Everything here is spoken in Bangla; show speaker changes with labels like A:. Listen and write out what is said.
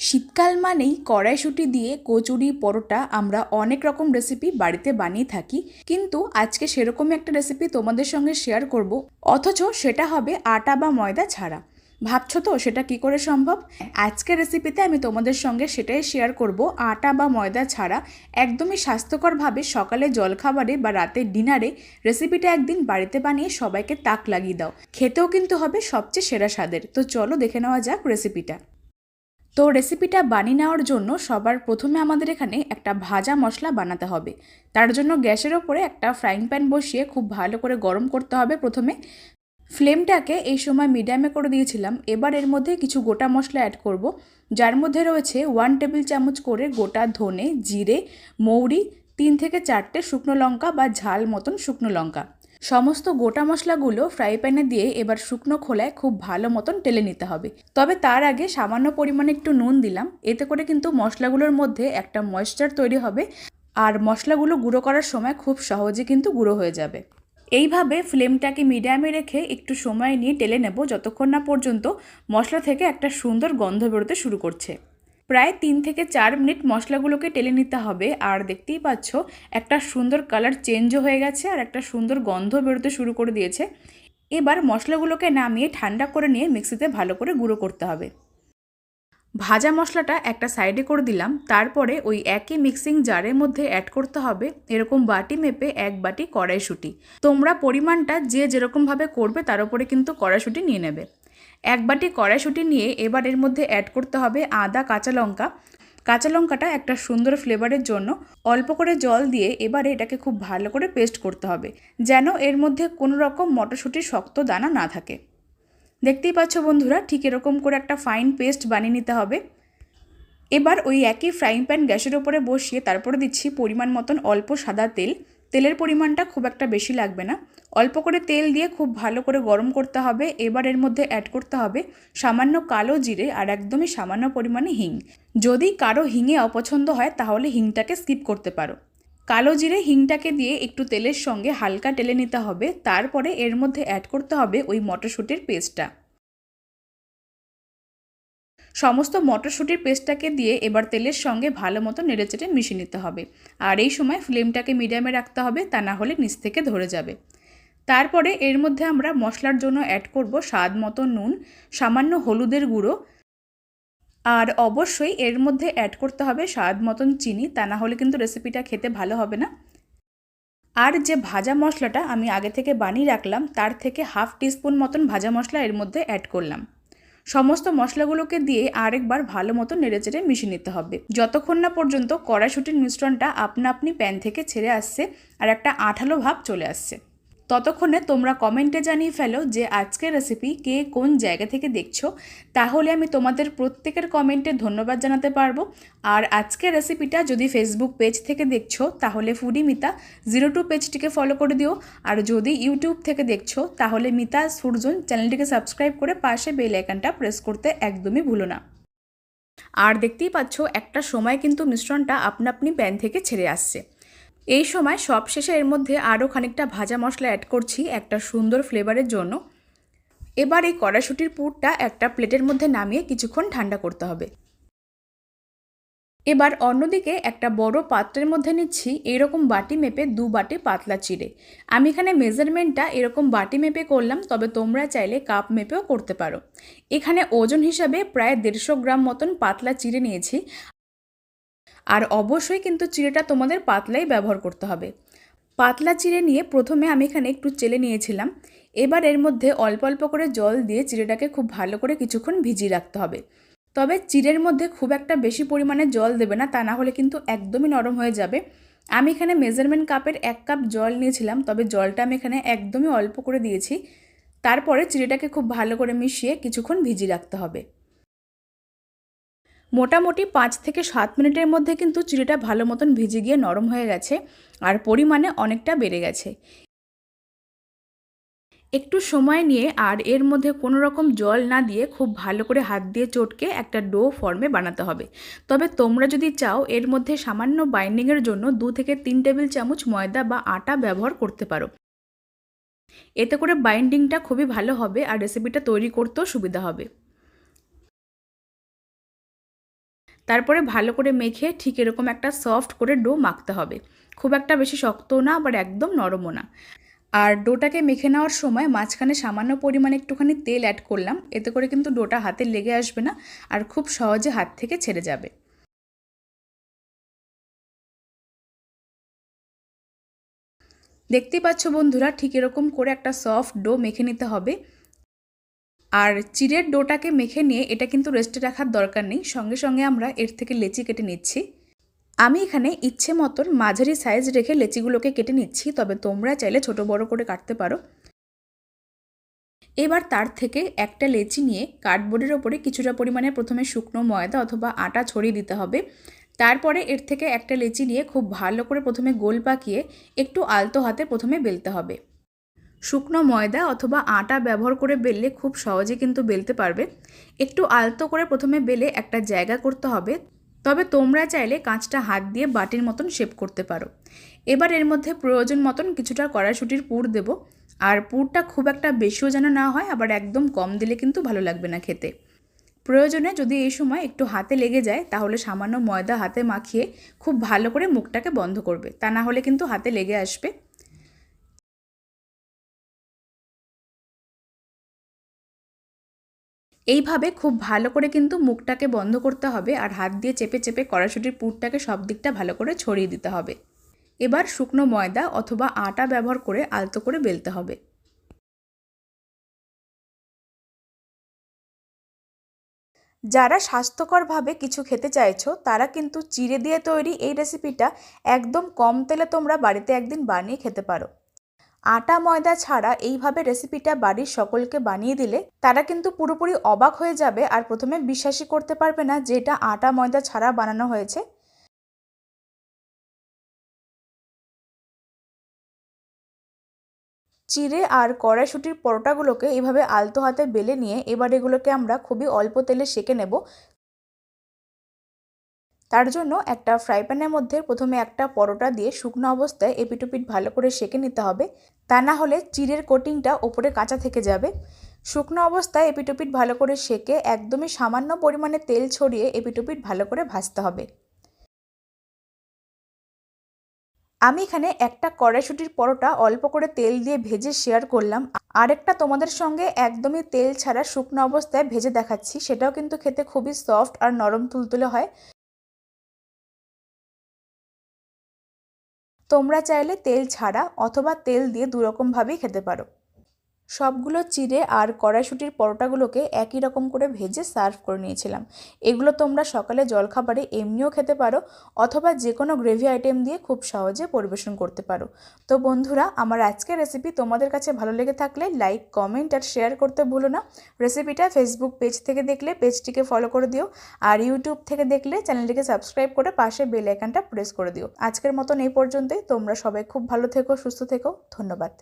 A: শীতকাল মানেই কড়াইশুঁটি দিয়ে কচুরি পরোটা আমরা অনেক রকম রেসিপি বাড়িতে বানিয়ে থাকি, কিন্তু আজকে সেরকমই একটা রেসিপি তোমাদের সঙ্গে শেয়ার করব, অথচ সেটা হবে আটা বা ময়দা ছাড়া। ভাবছো তো সেটা কি করে সম্ভব? আজকের রেসিপিতে আমি তোমাদের সঙ্গে সেটাই শেয়ার করব, আটা বা ময়দা ছাড়া একদমই স্বাস্থ্যকরভাবে সকালে জলখাবারে বা রাতের ডিনারে রেসিপিটা একদিন বাড়িতে বানিয়ে সবাইকে তাক লাগিয়ে দাও। খেতেও কিন্তু হবে সবচেয়ে সেরা স্বাদের। তো চলো দেখে নেওয়া যাক রেসিপিটা। তো রেসিপিটা বানিয়ে নেওয়ার জন্য সবার প্রথমে আমাদের এখানে একটা ভাজা মশলা বানাতে হবে। তার জন্য গ্যাসের ওপরে একটা ফ্রাইং প্যান বসিয়ে খুব ভালো করে গরম করতে হবে। প্রথমে ফ্লেমটাকে এই সময় মিডিয়ামে করে দিয়েছিলাম। এবার এর মধ্যে কিছু গোটা মশলা অ্যাড করব, যার মধ্যে রয়েছে 1 টেবিল চামচ করে গোটা ধনে, জিরে, মৌরি, 3 থেকে 4টে শুকনো লঙ্কা বা ঝাল মতন শুকনো লঙ্কা। সমস্ত গোটা মশলাগুলো ফ্রাই প্যানে দিয়ে এবার শুকনো খোলায় খুব ভালো মতন টেলে নিতে হবে। তবে তার আগে সামান্য পরিমাণে একটু নুন দিলাম, এতে করে কিন্তু মশলাগুলোর মধ্যে একটা ময়েশ্চার তৈরি হবে আর মশলাগুলো গুঁড়ো করার সময় খুব সহজে কিন্তু গুঁড়ো হয়ে যাবে। এইভাবে ফ্লেমটাকে মিডিয়ামে রেখে একটু সময় নিয়ে টেলে নেব, যতক্ষণ না পর্যন্ত মশলা থেকে একটা সুন্দর গন্ধ বেরোতে শুরু করছে। প্রায় 3 থেকে 4 মিনিট মশলাগুলোকে টেলে নিতে হবে, আর দেখতেই পাচ্ছ একটা সুন্দর কালার চেঞ্জও হয়ে গেছে আর একটা সুন্দর গন্ধ বেরোতে শুরু করে দিয়েছে। এবার মশলাগুলোকে নামিয়ে ঠান্ডা করে নিয়ে মিক্সিতে ভালো করে গুঁড়ো করতে হবে। ভাজা মশলাটা একটা সাইডে করে দিলাম, তারপরে ওই একই মিক্সিং জারের মধ্যে অ্যাড করতে হবে এরকম বাটি মেপে 1 বাটি কড়াইশুঁটি। তোমরা পরিমাণটা যে যেরকমভাবে করবে তার উপরে কিন্তু কড়াইশুঁটি নিয়ে নেবে। 1 বাটি কড়াইশুঁটি নিয়ে এবার এর মধ্যে অ্যাড করতে হবে আদা, কাঁচা লঙ্কা। কাঁচা লঙ্কাটা একটা সুন্দর ফ্লেভারের জন্য অল্প করে জল দিয়ে এবারে এটাকে খুব ভালো করে পেস্ট করতে হবে, যেন এর মধ্যে কোনো রকম মটরশুঁটির শক্ত দানা না থাকে। দেখতেই পাচ্ছ বন্ধুরা, ঠিক এরকম করে একটা ফাইন পেস্ট বানিয়ে নিতে হবে। এবার ওই একই ফ্রাইং প্যান গ্যাসের ওপরে বসিয়ে তারপরে দিচ্ছি পরিমাণ মতন অল্প সাদা তেল। তেলের পরিমাণটা খুব একটা বেশি লাগবে না, অল্প করে তেল দিয়ে খুব ভালো করে গরম করতে হবে। এবার এর মধ্যে অ্যাড করতে হবে সামান্য কালো জিরে আর একদমই সামান্য পরিমাণে হিং। যদি কারো হিঙে অপছন্দ হয় তাহলে হিংটাকে স্কিপ করতে পারো। কালো জিরে হিংটাকে দিয়ে একটু তেলের সঙ্গে হালকা টেলে নিতে হবে, তারপরে এর মধ্যে অ্যাড করতে হবে ওই মটরশুঁটির পেস্টটা। সমস্ত মটরশুঁটির পেস্টটাকে দিয়ে এবার তেলের সঙ্গে ভালো মতো নেড়েচেড়ে মিশিয়ে নিতে হবে, আর এই সময় ফ্লেমটাকে মিডিয়ামে রাখতে হবে, তা না হলে নিচ থেকে ধরে যাবে। তারপরে এর মধ্যে আমরা মশলার জন্য অ্যাড করব স্বাদ মতো নুন, সামান্য হলুদের গুঁড়ো, আর অবশ্যই এর মধ্যে অ্যাড করতে হবে স্বাদ মতন চিনি, তা না হলে কিন্তু রেসিপিটা খেতে ভালো হবে না। আর যে ভাজা মশলাটা আমি আগে থেকে বানিয়ে রাখলাম তার থেকে 1/2 টিস্পুন মতন ভাজা মশলা এর মধ্যে অ্যাড করলাম। সমস্ত মশলাগুলোকে দিয়ে আরেকবার ভালো মতো নেড়েচেড়ে মিশিয়ে নিতে হবে, যতক্ষণ না পর্যন্ত কড়াইশুঁটির মিশ্রণটা আপনা আপনি প্যান থেকে ছেড়ে আসছে আর একটা আঠালো ভাব চলে আসছে। ততক্ষণে তোমরা কমেন্টে জানিয়ে ফেলো যে আজকের রেসিপি কে কোন জায়গা থেকে দেখছো, তাহলে আমি তোমাদের প্রত্যেকের কমেন্টে ধন্যবাদ জানাতে পারবো। আর আজকের রেসিপিটা যদি ফেসবুক পেজ থেকে দেখছো তাহলে ফুডি মিতা 02 পেজটিকে ফলো করে দিও, আর যদি ইউটিউব থেকে দেখছো তাহলে মিতা সুরজন চ্যানেলটিকে সাবস্ক্রাইব করে পাশে বেল আইকনটা প্রেস করতে একদমই ভুলো না। আর দেখতেই পাচ্ছ একটা সময় কিন্তু মিশ্রণটা আপনা আপনি প্যান থেকে ছেড়ে আসছে। এই সময় সবশেষে এর মধ্যে আরও খানিকটা ভাজা মশলা অ্যাড করছি একটা সুন্দর ফ্লেভারের জন্য। এবার এই কড়াইশুঁটির পুরটা একটা প্লেটের মধ্যে নামিয়ে কিছুক্ষণ ঠান্ডা করতে হবে। এবার অন্যদিকে একটা বড় পাত্রের মধ্যে নিচ্ছি এরকম বাটি মেপে 2 বাটি পাতলা চিড়ে। আমি এখানে মেজারমেন্টটা এরকম বাটি মেপে করলাম, তবে তোমরা চাইলে কাপ মেপেও করতে পারো। এখানে ওজন হিসাবে প্রায় 150 গ্রাম মতন পাতলা চিড়ে নিয়েছি, আর অবশ্যই কিন্তু চিড়েটা তোমাদের পাতলাই ব্যবহার করতে হবে। পাতলা চিড়ে নিয়ে প্রথমে আমি এখানে একটু চেলে নিয়েছিলাম। এবার এর মধ্যে অল্প অল্প করে জল দিয়ে চিড়েটাকে খুব ভালো করে কিছুক্ষণ ভিজিয়ে রাখতে হবে। তবে চিড়ের মধ্যে খুব একটা বেশি পরিমাণে জল দেবে না, তা না হলে কিন্তু একদমই নরম হয়ে যাবে। আমি এখানে মেজারমেন্ট কাপের 1 কাপ জল নিয়েছিলাম, তবে জলটা আমি এখানে একদমই অল্প করে দিয়েছি। তারপরে চিড়েটাকে খুব ভালো করে মিশিয়ে কিছুক্ষণ ভিজিয়ে রাখতে হবে। মোটামুটি 5 থেকে 7 মিনিটের মধ্যে কিন্তু চিড়েটা ভালো মতন ভিজে গিয়ে নরম হয়ে গেছে আর পরিমাণে অনেকটা বেড়ে গেছে। একটু সময় নিয়ে আর এর মধ্যে কোনো রকম জল না দিয়ে খুব ভালো করে হাত দিয়ে চটকে একটা ডো ফর্মে বানাতে হবে। তবে তোমরা যদি চাও এর মধ্যে সামান্য বাইন্ডিংয়ের জন্য 2 থেকে 3 টেবিল চামচ ময়দা বা আটা ব্যবহার করতে পারো। এতে করে বাইন্ডিংটা খুবই ভালো হবে আর রেসিপিটা তৈরি করতেও সুবিধা হবে। তারপরে ভালো করে মেখে ঠিক এরকম একটা সফট করে ডো মাখতে হবে। খুব একটা বেশি শক্তও না, আবার একদম নরমও না। আর ডোটাকে মেখে নেওয়ার সময় মাঝখানে সামান্য পরিমাণে একটুখানি তেল অ্যাড করলাম, এতে করে কিন্তু ডোটা হাতে লেগে আসবে না আর খুব সহজে হাত থেকে ছেড়ে যাবে। দেখতেই পাচ্ছ বন্ধুরা, ঠিক এরকম করে একটা সফট ডো মেখে নিতে হবে। আর চিড়ের ডোটাকে মেখে নিয়ে এটা কিন্তু রেস্টে রাখার দরকার নেই, সঙ্গে সঙ্গে আমরা এর থেকে লেচি কেটে নিচ্ছি। আমি এখানে ইচ্ছে মতন মাঝারি সাইজ রেখে লেচিগুলোকে কেটে নিচ্ছি, তবে তোমরা চাইলে ছোট বড় করে কাটতে পারো। এবার তার থেকে একটা লেচি নিয়ে কার্ডবোর্ডের ওপরে কিছুটা পরিমাণে প্রথমে শুকনো ময়দা অথবা আটা ছড়িয়ে দিতে হবে। তারপরে এর থেকে একটা লেচি নিয়ে খুব ভালো করে প্রথমে গোল পাকিয়ে একটু আলতো হাতে প্রথমে বেলতে হবে। শুকনো ময়দা অথবা আটা ব্যবহার করে বেললে খুব সহজে কিন্তু বেলতে পারবে। একটু আলতো করে প্রথমে বেলে একটা জায়গা করতে হবে, তবে তোমরা চাইলে কাঁচটা হাত দিয়ে বাটির মতন শেপ করতে পারো। এবার এর মধ্যে প্রয়োজন মতন কিছুটা কড়াইশুঁটির পুর দেব। আর পুরটা খুব একটা বেশিও যেন না হয়, আবার একদম কম দিলে কিন্তু ভালো লাগবে না খেতে। প্রয়োজনে যদি এই সময় একটু হাতে লেগে যায় তাহলে সামান্য ময়দা হাতে মাখিয়ে খুব ভালো করে মুখটাকে বন্ধ করবে, তা না হলে কিন্তু হাতে লেগে আসবে। এইভাবে খুব ভালো করে কিন্তু মুখটাকে বন্ধ করতে হবে আর হাত দিয়ে চেপে চেপে কড়াইশুঁটির পুরটাকে সব দিকটা ভালো করে ছড়িয়ে দিতে হবে। এবার শুকনো ময়দা অথবা আটা ব্যবহার করে আলতো করে বেলতে হবে। যারা স্বাস্থ্যকরভাবে কিছু খেতে চাইছো তারা কিন্তু চিড়ে দিয়ে তৈরি এই রেসিপিটা একদম কম তেলে তোমরা বাড়িতে একদিন বানিয়ে খেতে পারো। আটা ময়দা ছাড়া এইভাবে রেসিপিটা বাড়ির সকলকে বানিয়ে দিলে তারা কিন্তু পুরোপুরি অবাক হয়ে যাবে আর প্রথমে বিশ্বাসই করতে পারবে না যে এটা আটা ময়দা ছাড়া বানানো হয়েছে। চিড়ে আর কড়াইশুঁটির পরোটাগুলোকে এইভাবে আলতো হাতে বেলে নিয়ে এবার এগুলোকে আমরা খুবই অল্প তেলে সেঁকে নেব। তার জন্য একটা ফ্রাই প্যানের মধ্যে প্রথমে একটা পরোটা দিয়ে শুকনো অবস্থায় এপিটোপিট ভালো করে সেঁকে নিতে হবে, তা না হলে চিড়ের কোটিংটা ওপরে কাঁচা থেকে যাবে। শুকনো অবস্থায় এপিটোপিট ভালো করে সেঁকে একদমই সামান্য পরিমাণে তেল ছড়িয়ে এপিটোপিট ভালো করে ভাজতে হবে। আমি এখানে একটা কড়াইশুঁটির পরোটা অল্প করে তেল দিয়ে ভেজে শেয়ার করলাম, আরেকটা তোমাদের সঙ্গে একদমই তেল ছাড়া শুকনো অবস্থায় ভেজে দেখাচ্ছি, সেটাও কিন্তু খেতে খুবই সফট আর নরম তুলতুলে হয়। তোমরা চাইলে তেল ছাড়া অথবা তেল দিয়ে দুরকমভাবেই খেতে পারো। সবগুলো চিড়ে আর কড়াইশুঁটির পরোটাগুলোকে একই রকম করে ভেজে সার্ভ করে নিয়েছিলাম। এগুলো তোমরা সকালে জলখাবারে এমনিও খেতে পারো অথবা যে কোনো গ্রেভি আইটেম দিয়ে খুব সহজে পরিবেশন করতে পারো। তো বন্ধুরা, আমার আজকের রেসিপি তোমাদের কাছে ভালো লেগে থাকলে লাইক, কমেন্ট আর শেয়ার করতে ভুলো না। রেসিপিটা ফেসবুক পেজ থেকে দেখলে পেজটিকে ফলো করে দিও, আর ইউটিউব থেকে দেখলে চ্যানেলটিকে সাবস্ক্রাইব করে পাশে বেল আইকনটা প্রেস করে দিও। আজকের মতন এই পর্যন্তই। তোমরা সবাই খুব ভালো থেকো, সুস্থ থেকো। ধন্যবাদ।